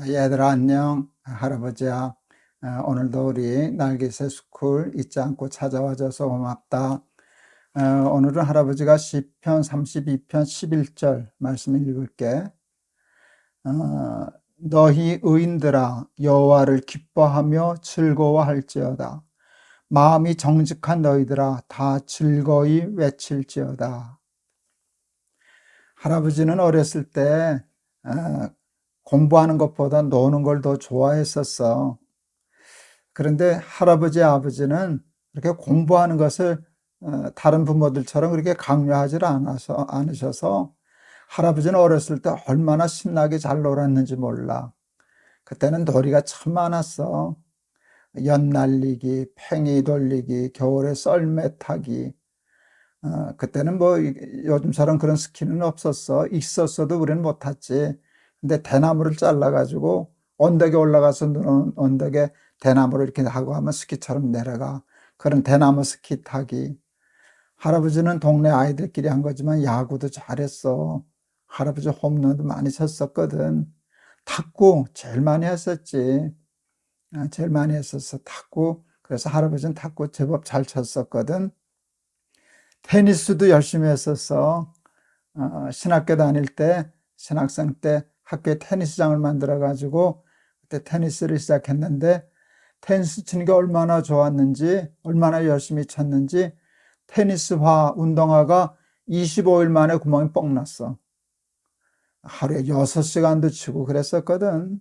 얘들아 안녕. 할아버지야. 오늘도 우리 날개새 스쿨 잊지 않고 찾아와줘서 고맙다. 오늘은 할아버지가 시편 32편 11절 말씀을 읽을게. 너희 의인들아 여호와를 기뻐하며 즐거워할지어다. 마음이 정직한 너희들아 다 즐거이 외칠지어다. 할아버지는 어렸을 때 공부하는 것보다 노는 걸 더 좋아했었어. 그런데 할아버지, 아버지는 이렇게 공부하는 것을 다른 부모들처럼 그렇게 강요하지 않으셔서 할아버지는 어렸을 때 얼마나 신나게 잘 놀았는지 몰라. 그때는 놀이가 참 많았어. 연 날리기, 팽이 돌리기, 겨울에 썰매 타기. 그때는 뭐 요즘처럼 그런 스키는 없었어. 있었어도 우리는 못 탔지. 근데 대나무를 잘라가지고 언덕에 올라가서 언덕에 대나무를 이렇게 하고 하면 스키처럼 내려가. 그런 대나무 스키 타기. 할아버지는 동네 아이들끼리 한 거지만 야구도 잘했어. 할아버지 홈런도 많이 쳤었거든. 탁구 제일 많이 했었지. 제일 많이 했었어, 탁구. 그래서 할아버지는 탁구 제법 잘 쳤었거든. 테니스도 열심히 했었어. 신학교 다닐 때, 신학생 때 학교에 테니스장을 만들어가지고 그때 테니스를 시작했는데 테니스 치는 게 얼마나 좋았는지, 얼마나 열심히 쳤는지 테니스화, 운동화가 25일 만에 구멍이 뻥 났어. 하루에 6시간도 치고 그랬었거든.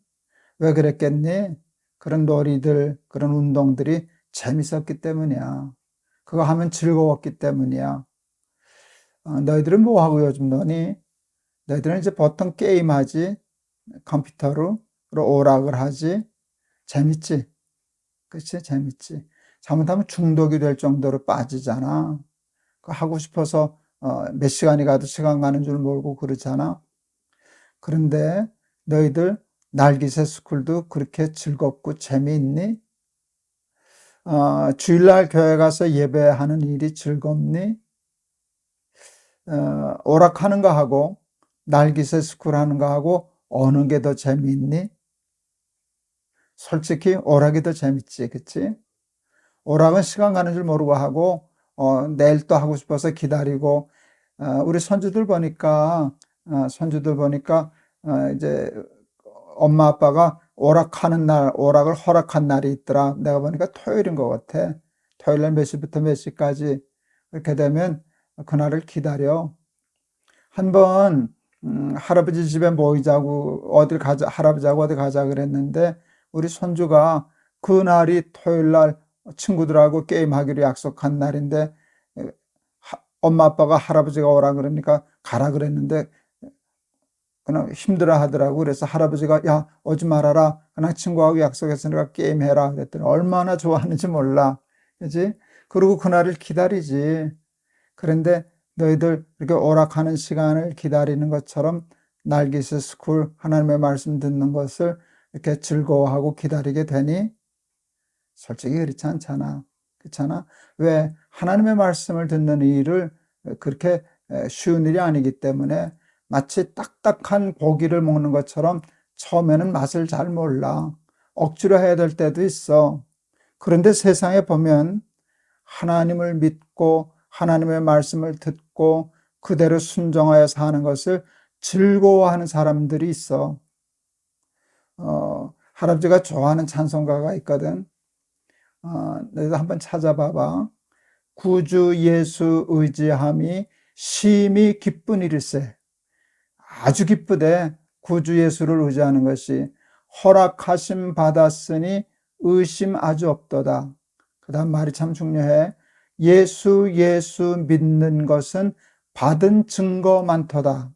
왜 그랬겠니? 그런 놀이들, 그런 운동들이 재밌었기 때문이야. 그거 하면 즐거웠기 때문이야. 너희들은 뭐 하고 요즘 노니? 너희들은 이제 보통 게임하지, 컴퓨터로 오락을 하지. 재밌지? 그치? 재밌지? 잘못하면 중독이 될 정도로 빠지잖아. 하고 싶어서 몇 시간이 가도 시간 가는 줄 모르고 그러잖아. 그런데 너희들 날기새 스쿨도 그렇게 즐겁고 재미있니? 주일날 교회 가서 예배하는 일이 즐겁니? 오락하는 거 하고 날기새 스쿨 하는 거 하고 어느 게 더 재미있니? 솔직히 오락이 더 재밌지, 그치? 오락은 시간 가는 줄 모르고 하고 내일 또 하고 싶어서 기다리고 우리 손주들 보니까 이제 엄마 아빠가 오락하는 날, 오락을 허락한 날이 있더라. 내가 보니까 토요일인 것 같아. 토요일 날 몇 시부터 몇 시까지. 이렇게 되면 그날을 기다려. 한번 할아버지 집에 모이자고 어딜 가자, 할아버지하고 어디 가자 그랬는데 우리 손주가 그날이 토요일 날 친구들하고 게임하기로 약속한 날인데 엄마 아빠가 할아버지가 오라 그러니까 가라 그랬는데 그냥 힘들어 하더라고. 그래서 할아버지가 야 오지 말아라. 그냥 친구하고 약속했으니까 게임해라 그랬더니 얼마나 좋아하는지 몰라. 그지? 그리고 그날을 기다리지. 그런데 너희들 이렇게 오락하는 시간을 기다리는 것처럼 날기스 스쿨 하나님의 말씀 듣는 것을 이렇게 즐거워하고 기다리게 되니? 솔직히 그렇지 않잖아. 그렇잖아. 왜? 하나님의 말씀을 듣는 일을 그렇게 쉬운 일이 아니기 때문에 마치 딱딱한 고기를 먹는 것처럼 처음에는 맛을 잘 몰라. 억지로 해야 될 때도 있어. 그런데 세상에 보면 하나님을 믿고 하나님의 말씀을 듣고 그대로 순종하여 사는 것을 즐거워하는 사람들이 있어. 할아버지가 좋아하는 찬송가가 있거든. 너희도 한번 찾아봐봐. 구주 예수 의지함이 심히 기쁜 일일세. 아주 기쁘대. 구주 예수를 의지하는 것이. 허락하심 받았으니 의심 아주 없도다. 그 다음 말이 참 중요해. 예수 믿는 것은 받은 증거 많도다.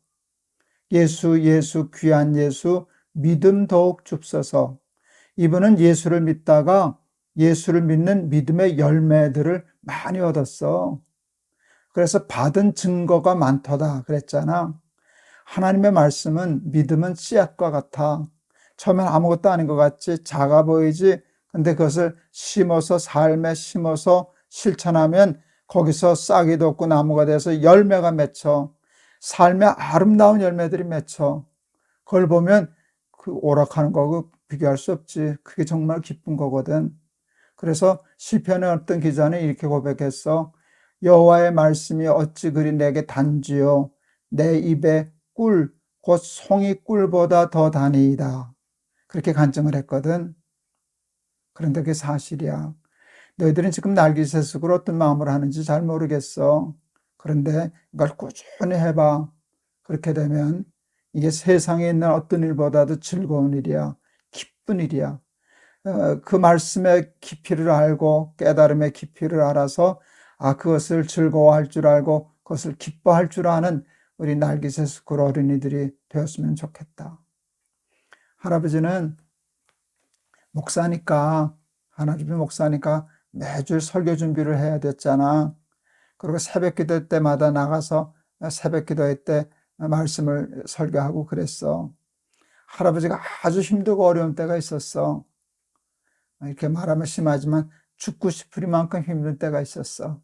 예수 귀한 예수 믿음 더욱 줍소서. 이분은 예수를 믿다가 예수를 믿는 믿음의 열매들을 많이 얻었어. 그래서 받은 증거가 많도다 그랬잖아. 하나님의 말씀은 믿음은 씨앗과 같아. 처음엔 아무것도 아닌 것 같지, 작아 보이지. 근데 그것을 심어서 삶에 심어서 실천하면 거기서 싹이 돋고 나무가 돼서 열매가 맺혀. 삶의 아름다운 열매들이 맺혀. 그걸 보면 그 오락하는 거하고 비교할 수 없지. 그게 정말 기쁜 거거든. 그래서 시편의 어떤 기자는 이렇게 고백했어. 여호와의 말씀이 어찌 그리 내게 단지요. 내 입에 꿀, 곧 송이 꿀보다 더 다니이다. 그렇게 간증을 했거든. 그런데 그게 사실이야. 너희들은 지금 날기세습으로 어떤 마음을 하는지 잘 모르겠어. 그런데 이걸 꾸준히 해봐. 그렇게 되면 이게 세상에 있는 어떤 일보다도 즐거운 일이야. 기쁜 일이야. 그 말씀의 깊이를 알고 깨달음의 깊이를 알아서 그것을 즐거워할 줄 알고 그것을 기뻐할 줄 아는 우리 날기세스쿨 어린이들이 되었으면 좋겠다. 할아버지는 목사니까 하나님의 목사니까 매주 설교 준비를 해야 됐잖아. 그리고 새벽 기도 때마다 나가서 새벽 기도회 때 말씀을 설교하고 그랬어. 할아버지가 아주 힘들고 어려운 때가 있었어. 이렇게 말하면 심하지만 죽고 싶을 만큼 힘든 때가 있었어.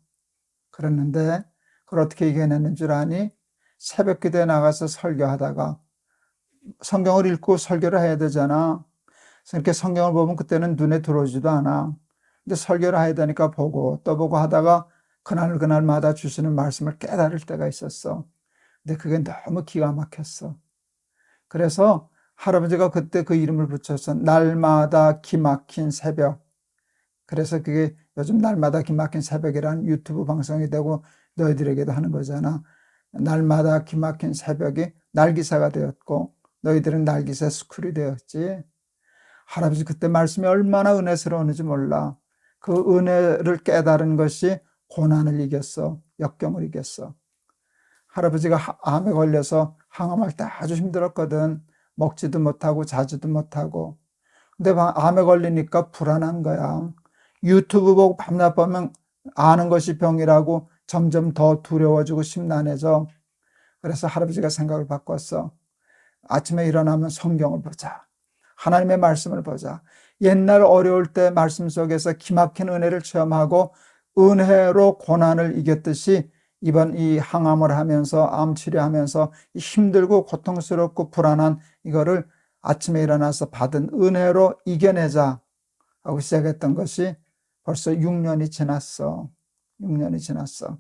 그랬는데 그걸 어떻게 이겨내는 줄 아니? 새벽 기도에 나가서 설교하다가 성경을 읽고 설교를 해야 되잖아. 그래서 이렇게 성경을 보면 그때는 눈에 들어오지도 않아. 근데 설교를 해야 되니까 보고 또 보고 하다가 그날마다 주시는 말씀을 깨달을 때가 있었어. 근데 그게 너무 기가 막혔어. 그래서 할아버지가 그때 그 이름을 붙여서 날마다 기막힌 새벽. 그래서 그게 요즘 날마다 기막힌 새벽이라는 유튜브 방송이 되고 너희들에게도 하는 거잖아. 날마다 기막힌 새벽이 날기사가 되었고 너희들은 날기사 스쿨이 되었지. 할아버지 그때 말씀이 얼마나 은혜스러웠는지 몰라. 그 은혜를 깨달은 것이 고난을 이겼어. 역경을 이겼어. 할아버지가 암에 걸려서 항암할 때 아주 힘들었거든. 먹지도 못하고 자지도 못하고. 근데 암에 걸리니까 불안한 거야. 유튜브 보고 밤낮 보면 아는 것이 병이라고 점점 더 두려워지고 심란해져. 그래서 할아버지가 생각을 바꿨어. 아침에 일어나면 성경을 보자. 하나님의 말씀을 보자. 옛날 어려울 때 말씀 속에서 기막힌 은혜를 체험하고 은혜로 고난을 이겼듯이 이번 이 항암을 하면서 암 치료하면서 힘들고 고통스럽고 불안한 이거를 아침에 일어나서 받은 은혜로 이겨내자 하고 시작했던 것이 벌써 6년이 지났어. 6년이 지났어.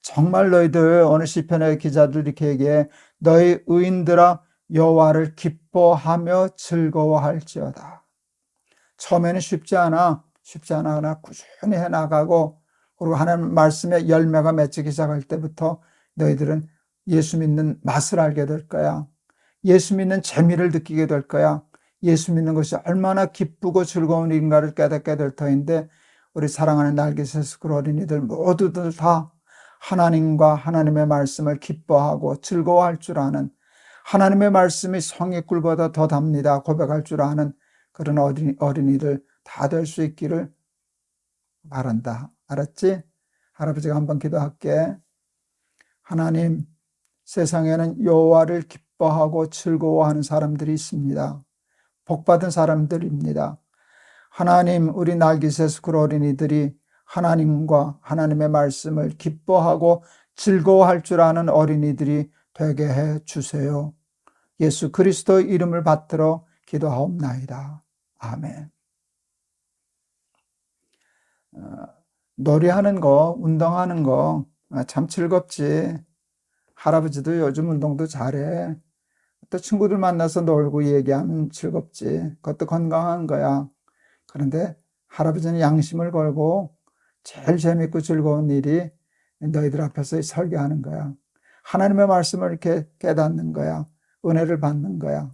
정말 너희들 오늘 시편의 기자들 이렇게 얘기해. 너희 의인들아 여호와를 기뻐하며 즐거워할지어다. 처음에는 쉽지 않아. 그러나 꾸준히 해나가고 그리고 하나님 말씀의 열매가 맺히기 시작할 때부터 너희들은 예수 믿는 맛을 알게 될 거야. 예수 믿는 재미를 느끼게 될 거야. 예수 믿는 것이 얼마나 기쁘고 즐거운 일인가를 깨닫게 될 터인데 우리 사랑하는 날개새스쿨 어린이들 모두들 다 하나님과 하나님의 말씀을 기뻐하고 즐거워할 줄 아는 하나님의 말씀이 성의 꿀보다 더 답니다 고백할 줄 아는 그런 어린이들 다 될 수 있기를 바란다. 알았지? 할아버지가 한번 기도할게. 하나님, 세상에는 여호와를 기뻐하고 즐거워하는 사람들이 있습니다. 복받은 사람들입니다. 하나님, 우리 날기새스쿨 어린이들이 하나님과 하나님의 말씀을 기뻐하고 즐거워할 줄 아는 어린이들이 되게 해 주세요. 예수 그리스도 이름을 받들어 기도하옵나이다. 아멘. 놀이하는 거, 운동하는 거 참 즐겁지. 할아버지도 요즘 운동도 잘해. 또 친구들 만나서 놀고 얘기하면 즐겁지. 그것도 건강한 거야. 그런데 할아버지는 양심을 걸고 제일 재밌고 즐거운 일이 너희들 앞에서 설교하는 거야. 하나님의 말씀을 이렇게 깨닫는 거야. 은혜를 받는 거야.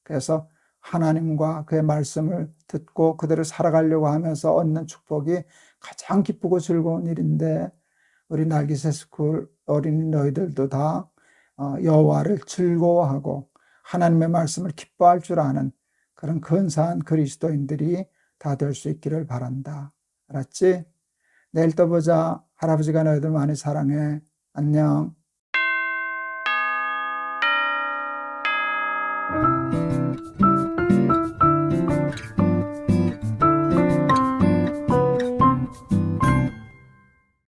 그래서 하나님과 그의 말씀을 듣고 그대로 살아가려고 하면서 얻는 축복이 가장 기쁘고 즐거운 일인데 우리 날기새스쿨 어린이 너희들도 다 여호와를 즐거워하고 하나님의 말씀을 기뻐할 줄 아는 그런 근사한 그리스도인들이 다 될 수 있기를 바란다. 알았지? 내일 또 보자. 할아버지가 너희들 많이 사랑해. 안녕.